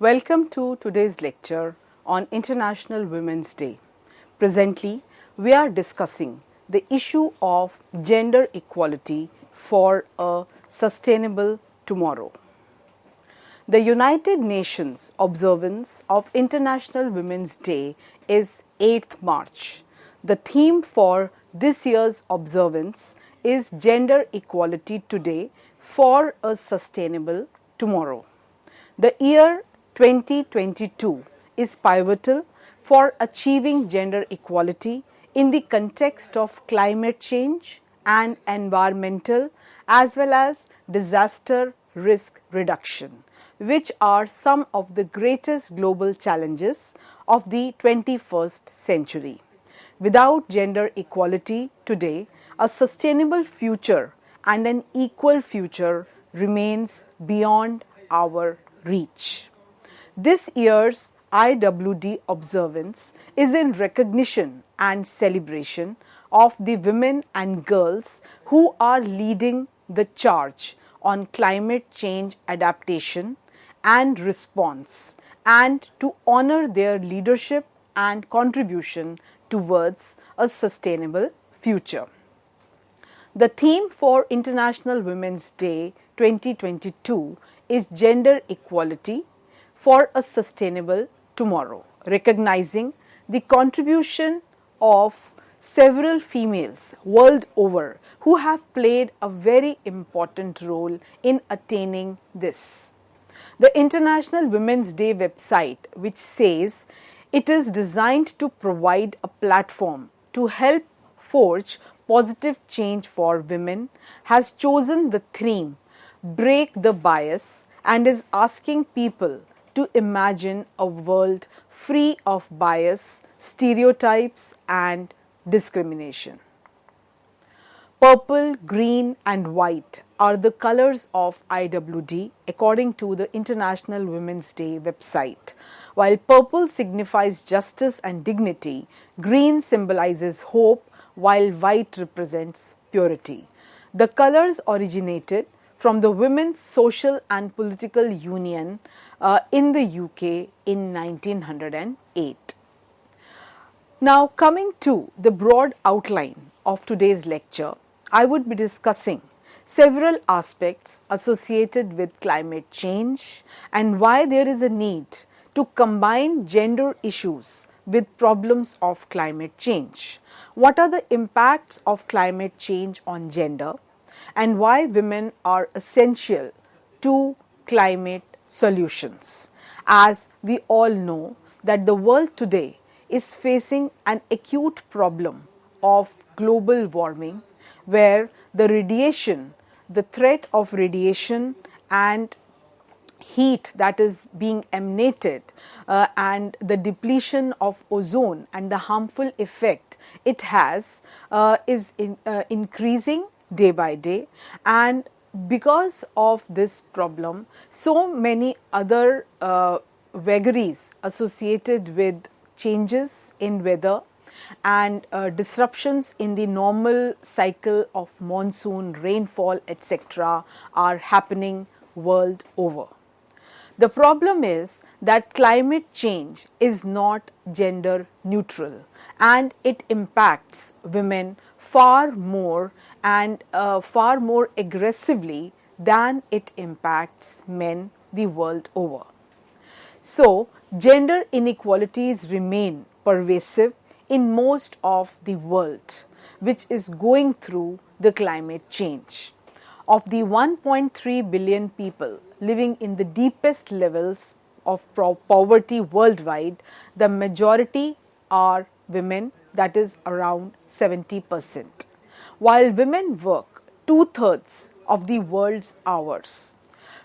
Welcome to today's lecture on International Women's Day. Presently, we are discussing the issue of gender equality for a sustainable tomorrow. The United Nations observance of International Women's Day is 8th March. The theme for this year's observance is Gender Equality Today for a Sustainable Tomorrow. The year 2022 is pivotal for achieving gender equality in the context of climate change and environmental as well as disaster risk reduction, which are some of the greatest global challenges of the 21st century. Without gender equality today, a sustainable future and an equal future remains beyond our reach. This year's IWD observance is in recognition and celebration of the women and girls who are leading the charge on climate change adaptation and response, and to honor their leadership and contribution towards a sustainable future. The theme for International Women's Day 2022 is Gender Equality for a Sustainable Tomorrow, recognizing the contribution of several females world over who have played a very important role in attaining this. The International Women's Day website, which says it is designed to provide a platform to help forge positive change for women, has chosen the theme Break the Bias and is asking people to imagine a world free of bias, stereotypes and discrimination. Purple, green and white are the colors of IWD according to the International Women's Day website. While purple signifies justice and dignity, green symbolizes hope, while white represents purity. The colors originated from the Women's Social and Political Union in the UK in 1908. Now, coming to the broad outline of today's lecture, I would be discussing several aspects associated with climate change and why there is a need to combine gender issues with problems of climate change. What are the impacts of climate change on gender and why women are essential to climate solutions. As we all know that the world today is facing an acute problem of global warming, where the radiation, the threat of radiation and heat that is being emanated and the depletion of ozone and the harmful effect it has is increasing day by day, and because of this problem, so many other vagaries associated with changes in weather and disruptions in the normal cycle of monsoon, rainfall, etc. are happening world over. The problem is that climate change is not gender neutral and it impacts women far more and far more aggressively than it impacts men the world over. So, gender inequalities remain pervasive in most of the world, which is going through the climate change. Of the 1.3 billion people living in the deepest levels of poverty worldwide, the majority are women, that is around 70%. While women work 2/3 of the world's hours,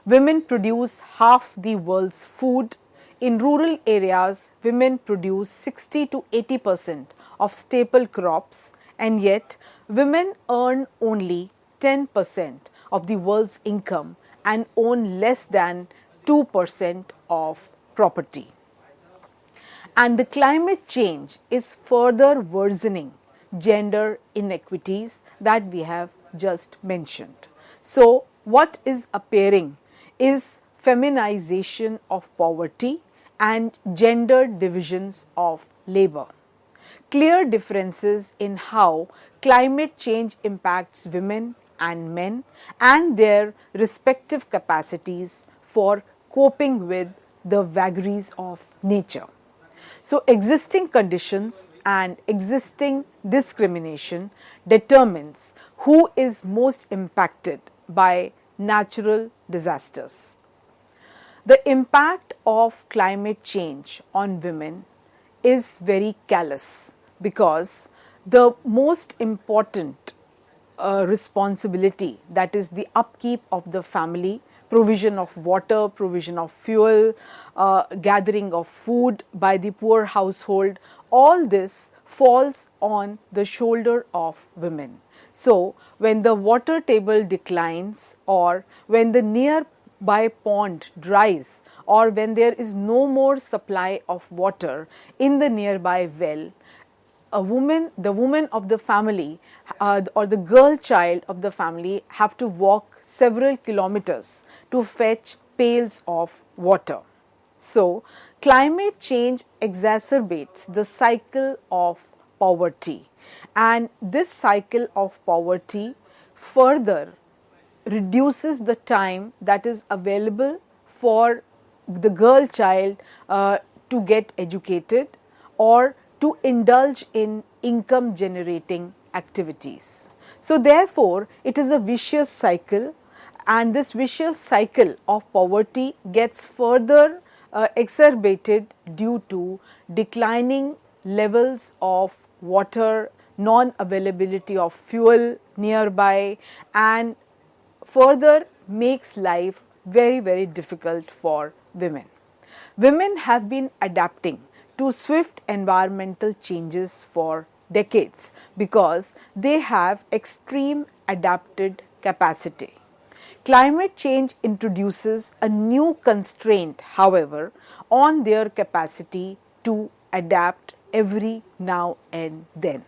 women produce half the world's food. In rural areas, women produce 60 to 80% of staple crops, and yet women earn only 10% of the world's income and own less than 2% of property. And the climate change is further worsening gender inequities that we have just mentioned. So, what is appearing is feminization of poverty, and gender divisions of labor. Clear differences in how climate change impacts women and men and their respective capacities for coping with the vagaries of nature. So, existing conditions and existing discrimination determines who is most impacted by natural disasters. The impact of climate change on women is very callous because the most important responsibility, that is the upkeep of the family, provision of water, provision of fuel, gathering of food by the poor household, all this falls on the shoulder of women. So, when the water table declines or when the nearby pond dries or when there is no more supply of water in the nearby well, the woman of the family or the girl child of the family have to walk several kilometers to fetch pails of water. So, climate change exacerbates the cycle of poverty, and this cycle of poverty further reduces the time that is available for the girl child to get educated or to indulge in income generating activities. So, therefore, it is a vicious cycle, and this vicious cycle of poverty gets further exacerbated due to declining levels of water, non-availability of fuel nearby, and further makes life very, very difficult for women. Women have been adapting to swift environmental changes for decades because they have extreme adapted capacity. Climate change introduces a new constraint, however, on their capacity to adapt every now and then.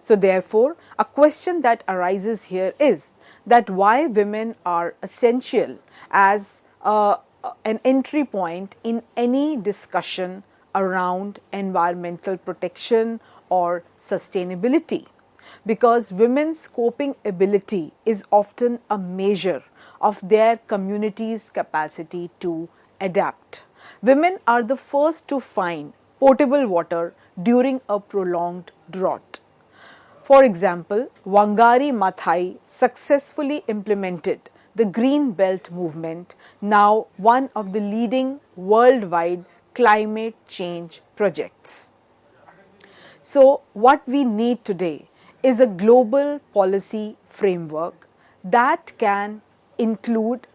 So, therefore, a question that arises here is that why women are essential as an entry point in any discussion around environmental protection or sustainability, because women's coping ability is often a measure of their community's capacity to adapt. Women are the first to find potable water during a prolonged drought. For example, Wangari Maathai successfully implemented the Green Belt movement, now one of the leading worldwide climate change projects. So, what we need today is a global policy framework that can include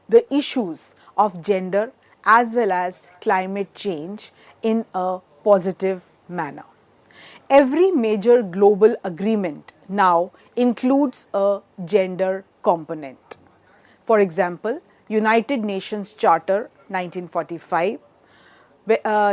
the issues of gender as well as climate change in a positive manner. Every major global agreement now includes a gender component. For example, United Nations Charter 1945,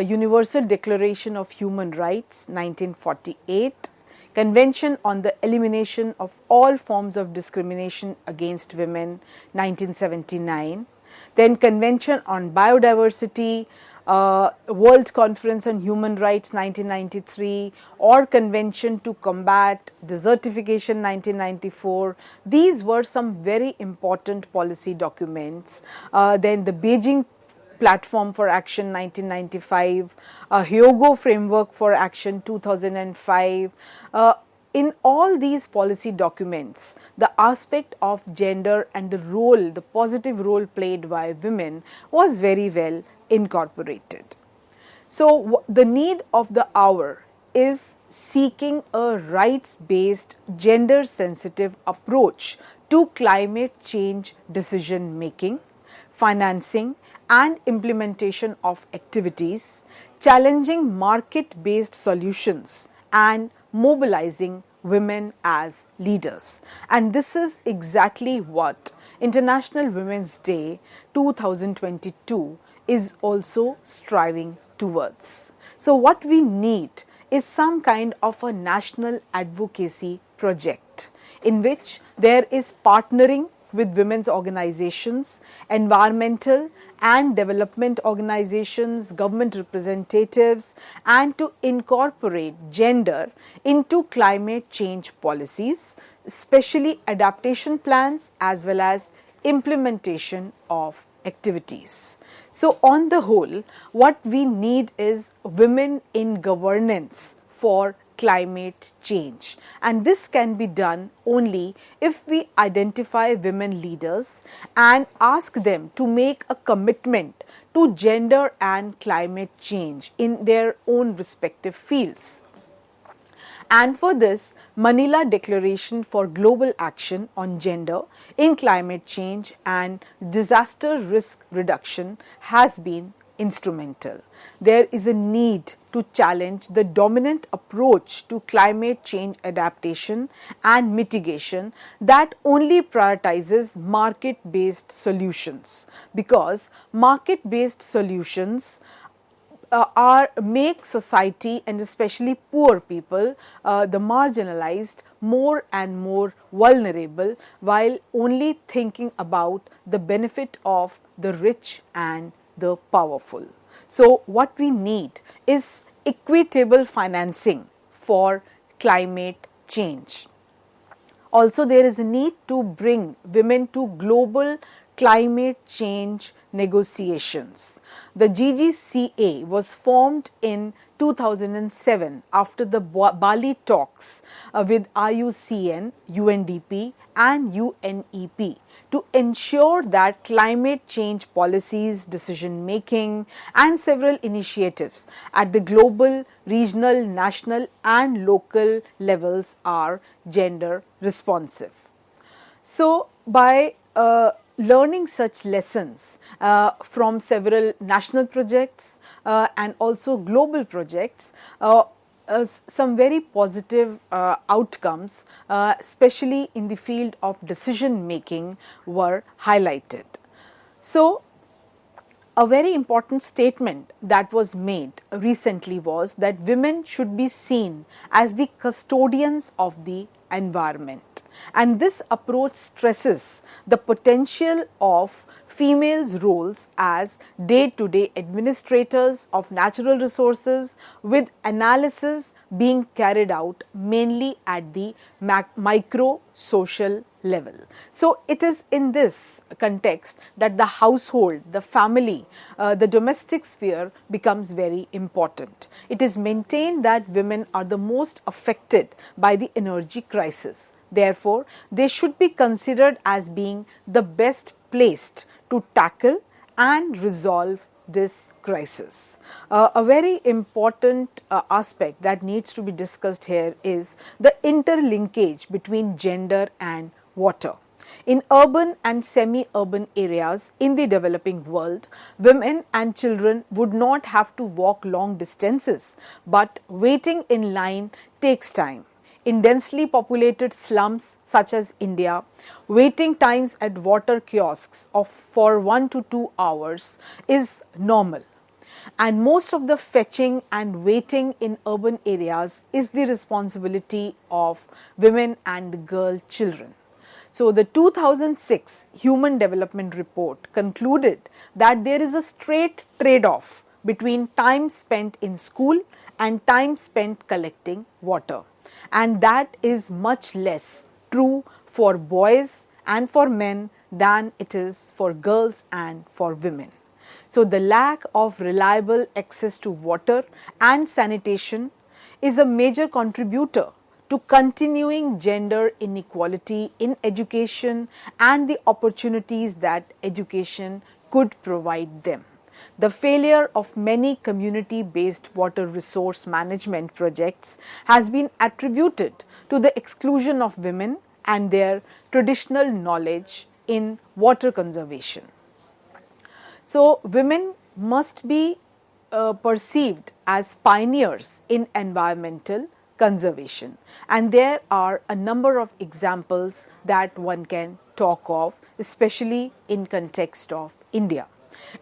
Universal Declaration of Human Rights 1948, Convention on the Elimination of All Forms of Discrimination Against Women 1979, then Convention on Biodiversity, World Conference on Human Rights 1993, or Convention to Combat Desertification 1994. These were some very important policy documents. Then the Beijing Platform for Action 1995, Hyogo Framework for Action 2005. In all these policy documents, the aspect of gender and the role, the positive role played by women was very well incorporated. So, the need of the hour is seeking a rights-based, gender-sensitive approach to climate change decision making, financing, and implementation of activities, challenging market-based solutions, and mobilizing women as leaders. And this is exactly what International Women's Day 2022 is also striving towards. So, what we need is some kind of a national advocacy project in which there is partnering with women's organizations, environmental and development organizations, government representatives, and to incorporate gender into climate change policies, especially adaptation plans as well as implementation of activities. So, on the whole, what we need is women in governance for climate change, and this can be done only if we identify women leaders and ask them to make a commitment to gender and climate change in their own respective fields. And for this, Manila Declaration for Global Action on Gender in Climate Change and Disaster Risk Reduction has been instrumental. There is a need to challenge the dominant approach to climate change adaptation and mitigation that only prioritizes market-based solutions, because market-based solutions make society and especially poor people, the marginalized, more and more vulnerable, while only thinking about the benefit of the rich and the powerful. So, what we need is equitable financing for climate change. Also, there is a need to bring women to global climate change negotiations. The GGCA was formed in 2007 after the Bali talks with IUCN, UNDP and UNEP to ensure that climate change policies, decision making and several initiatives at the global, regional, national and local levels are gender responsive. So, by learning such lessons from several national projects and also global projects, some very positive outcomes, especially in the field of decision making, were highlighted. So, a very important statement that was made recently was that women should be seen as the custodians of the environment. And this approach stresses the potential of females' roles as day-to-day administrators of natural resources, with analysis being carried out mainly at the micro-social level. So, it is in this context that the household, the family, the domestic sphere becomes very important. It is maintained that women are the most affected by the energy crisis. Therefore, they should be considered as being the best placed to tackle and resolve this crisis. A very important aspect that needs to be discussed here is the interlinkage between gender and water. In urban and semi-urban areas in the developing world, women and children would not have to walk long distances, but waiting in line takes time. In densely populated slums such as India, waiting times at water kiosks for 1 to 2 hours is normal. And most of the fetching and waiting in urban areas is the responsibility of women and girl children. So, the 2006 Human Development Report concluded that there is a straight trade-off between time spent in school and time spent collecting water. And that is much less true for boys and for men than it is for girls and for women. So, the lack of reliable access to water and sanitation is a major contributor to continuing gender inequality in education and the opportunities that education could provide them. The failure of many community-based water resource management projects has been attributed to the exclusion of women and their traditional knowledge in water conservation. So, women must be perceived as pioneers in environmental conservation, and there are a number of examples that one can talk of, especially in context of India.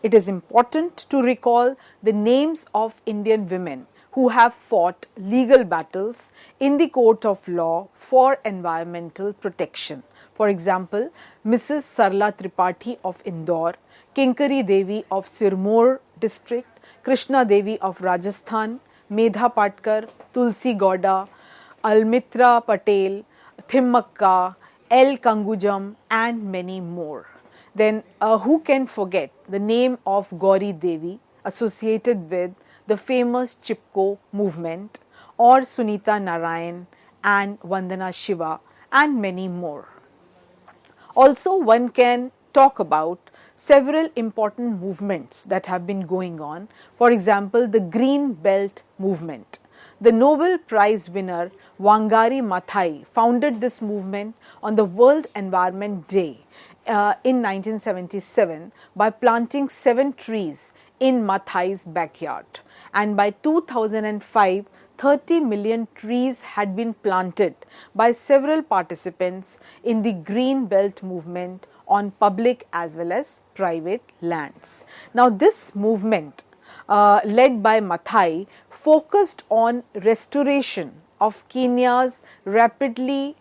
It is important to recall the names of Indian women who have fought legal battles in the court of law for environmental protection. For example, Mrs. Sarla Tripathi of Indore, Kinkari Devi of Sirmoor district, Krishna Devi of Rajasthan, Medha Patkar, Tulsi Gowda, Almitra Patel, Thimmakka, L. Kangujam, and many more. Then who can forget the name of Gauri Devi associated with the famous Chipko movement, or Sunita Narayan and Vandana Shiva, and many more. Also, one can talk about several important movements that have been going on. For example, the Green Belt movement. The Nobel Prize winner Wangari Maathai founded this movement on the World Environment Day in 1977 by planting 7 trees in Maathai's backyard. And by 2005, 30 million trees had been planted by several participants in the Green Belt movement on public as well as private lands. Now, this movement led by Maathai focused on restoration of Kenya's rapidly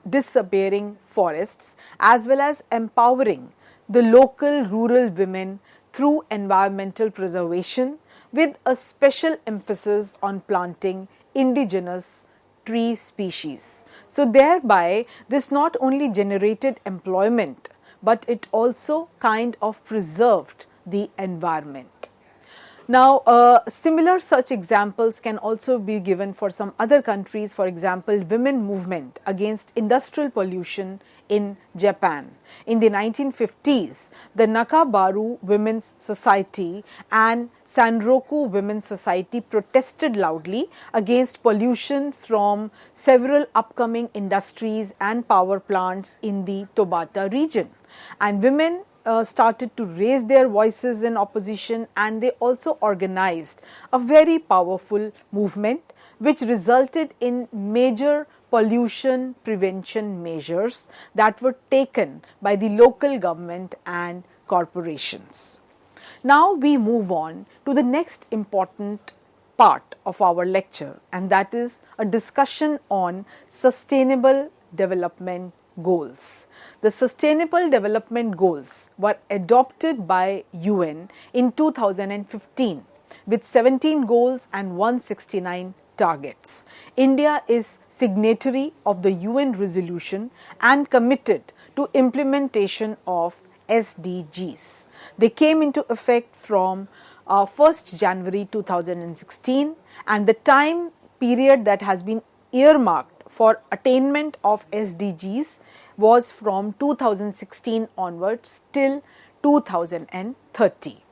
disappearing forests as well as empowering the local rural women through environmental preservation, with a special emphasis on planting indigenous tree species. So thereby this not only generated employment, but it also kind of preserved the environment. Now, similar such examples can also be given for some other countries. For example, women movement against industrial pollution in Japan. In the 1950s, the Nakabaru Women's Society and Sanroku Women's Society protested loudly against pollution from several upcoming industries and power plants in the Tobata region. And women started to raise their voices in opposition, and they also organized a very powerful movement which resulted in major pollution prevention measures that were taken by the local government and corporations. Now we move on to the next important part of our lecture, and that is a discussion on sustainable development goals. The Sustainable Development Goals were adopted by UN in 2015 with 17 goals and 169 targets. India is signatory of the UN resolution and committed to implementation of SDGs. They came into effect from 1st January 2016, and the time period that has been earmarked for attainment of SDGs was from 2016 onwards till 2030.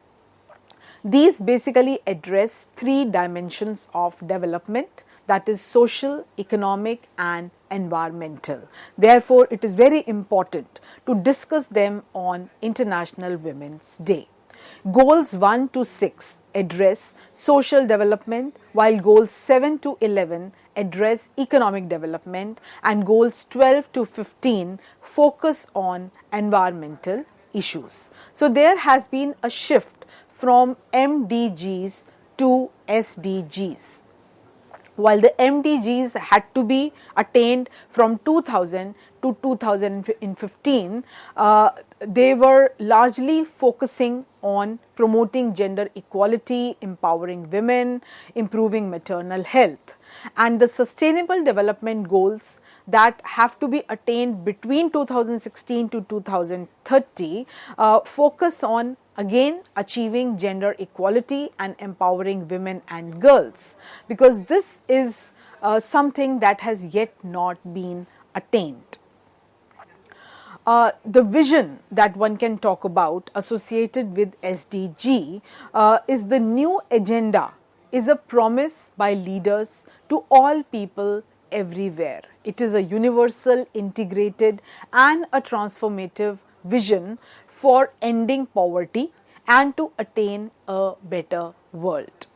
These basically address 3 dimensions of development, that is social, economic and environmental. Therefore, it is very important to discuss them on International Women's Day. Goals 1 to 6 address social development, while goals 7 to 11 address economic development, and goals 12 to 15 focus on environmental issues. So there has been a shift from MDGs to SDGs. While the MDGs had to be attained from 2000 to 2015, they were largely focusing on promoting gender equality, empowering women, improving maternal health. And the Sustainable Development Goals that have to be attained between 2016 to 2030 focus on again achieving gender equality and empowering women and girls, because this is something that has yet not been attained. The vision that one can talk about associated with SDG is the new agenda, is a promise by leaders to all people everywhere. It is a universal, integrated and a transformative vision for ending poverty and to attain a better world.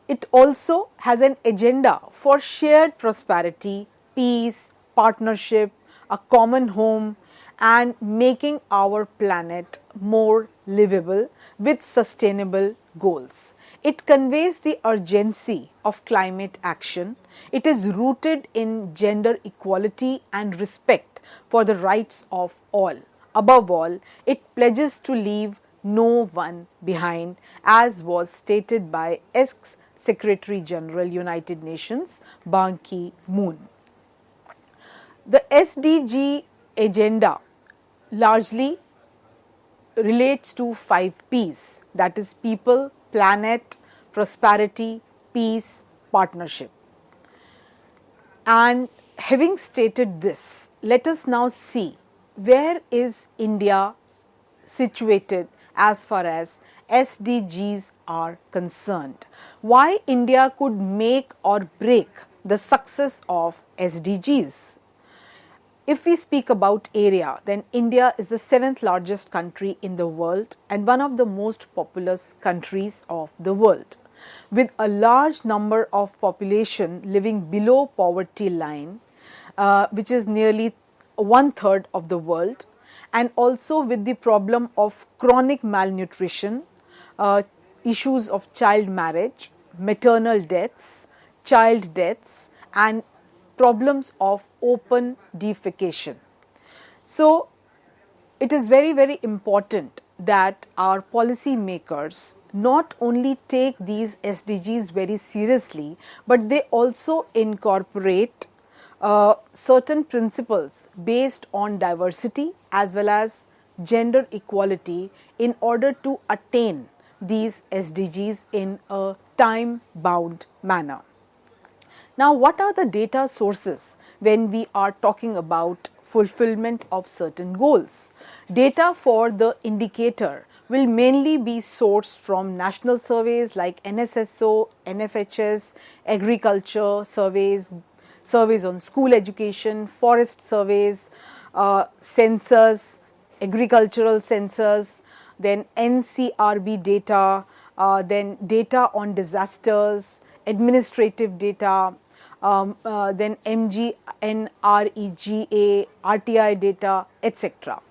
It also has an agenda for shared prosperity, peace, partnership, a common home, and making our planet more livable with sustainable goals. It conveys the urgency of climate action. It is rooted in gender equality and respect for the rights of all. Above all, it pledges to leave no one behind, as was stated by ex-Secretary General United Nations Ban Ki-moon. The SDG agenda largely relates to 5 Ps, that is people, planet, prosperity, peace, partnership. And having stated this, let us now see where is India situated as far as SDGs are concerned. Why India could make or break the success of SDGs. If we speak about area, then India is the 7th largest country in the world and one of the most populous countries of the world, with a large number of population living below poverty line, which is nearly 1/3 of the world, and also with the problem of chronic malnutrition, issues of child marriage, maternal deaths, child deaths, and problems of open defecation. So, it is very, very important that our policy makers not only take these SDGs very seriously, but they also incorporate certain principles based on diversity as well as gender equality in order to attain these SDGs in a time-bound manner. Now, what are the data sources when we are talking about fulfillment of certain goals? Data for the indicator will mainly be sourced from national surveys like NSSO, NFHS, agriculture surveys, surveys on school education, forest surveys, sensors, agricultural sensors, then NCRB data, then data on disasters, administrative data, then MGNREGA, RTI data, etc.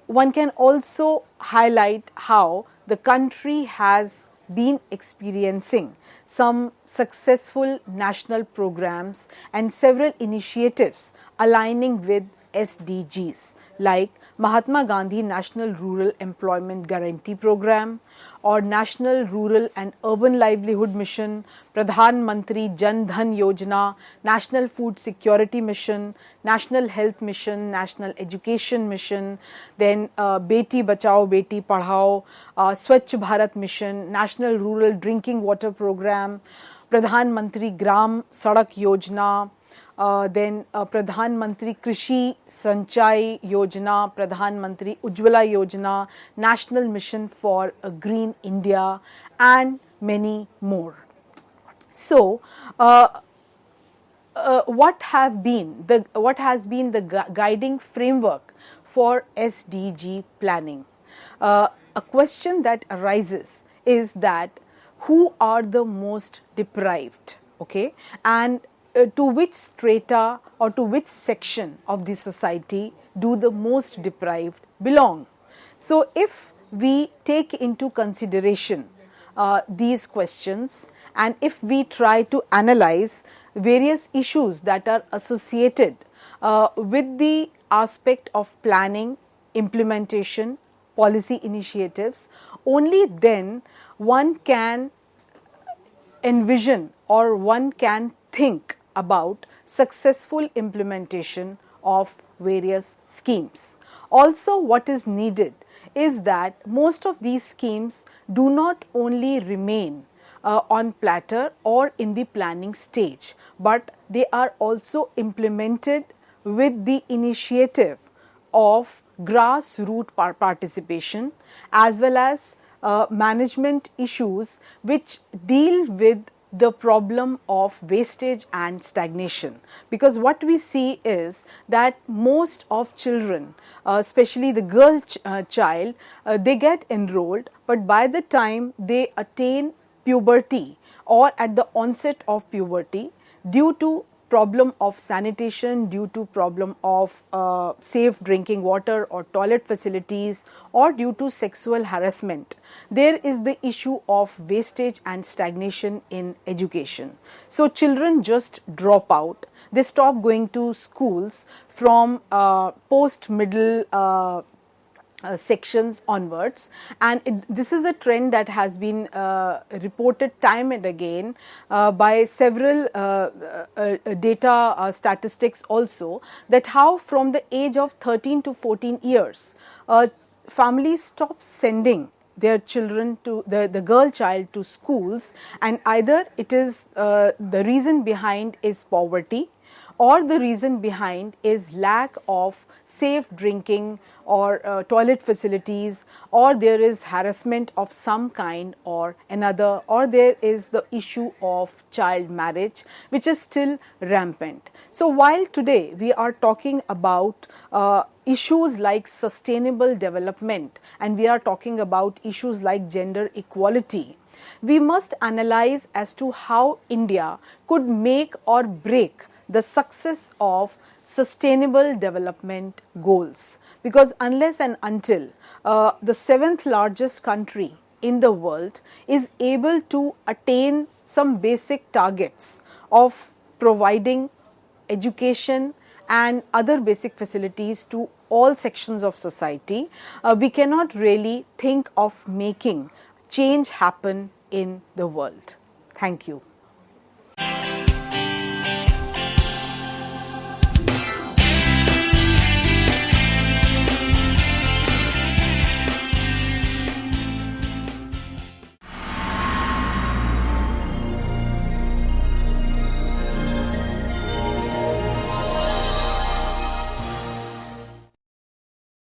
One can also highlight how the country has been experiencing some successful national programs and several initiatives aligning with SDGs like Mahatma Gandhi National Rural Employment Guarantee Program or National Rural and Urban Livelihood Mission, Pradhan Mantri Jan Dhan Yojana, National Food Security Mission, National Health Mission, National Education Mission, then Beti Bachao Beti Padhao, Swachh Bharat Mission, National Rural Drinking Water Program, Pradhan Mantri Gram Sadak Yojana, then Pradhan Mantri Krishi Sanchai Yojana, Pradhan Mantri Ujjwala Yojana, National Mission for a Green India, and many more. So, what has been the guiding framework for SDG planning? A question that arises is that who are the most deprived, okay, and to which strata or to which section of the society do the most deprived belong? So, if we take into consideration these questions and if we try to analyze various issues that are associated with the aspect of planning, implementation, policy initiatives, only then one can envision or one can think about successful implementation of various schemes. Also, what is needed is that most of these schemes do not only remain on platter or in the planning stage, but they are also implemented with the initiative of grassroots participation as well as management issues which deal with the problem of wastage and stagnation, because what we see is that most of children, especially the girl child, they get enrolled, but by the time they attain puberty or at the onset of puberty, due to problem of sanitation, due to problem of safe drinking water or toilet facilities, or due to sexual harassment. There is the issue of wastage and stagnation in education. So children just drop out. They stop going to schools from post-middle sections onwards, and this is a trend that has been reported time and again by several data statistics also, that how from the age of 13 to 14 years families stop sending their children to the girl child to schools, and either it is the reason behind is poverty, or the reason behind is lack of safe drinking or toilet facilities, or there is harassment of some kind or another, or there is the issue of child marriage, which is still rampant. So while today we are talking about issues like sustainable development, and we are talking about issues like gender equality, we must analyze as to how India could make or break the success of sustainable development goals. Because unless and until the 7th largest country in the world is able to attain some basic targets of providing education and other basic facilities to all sections of society, we cannot really think of making change happen in the world. Thank you.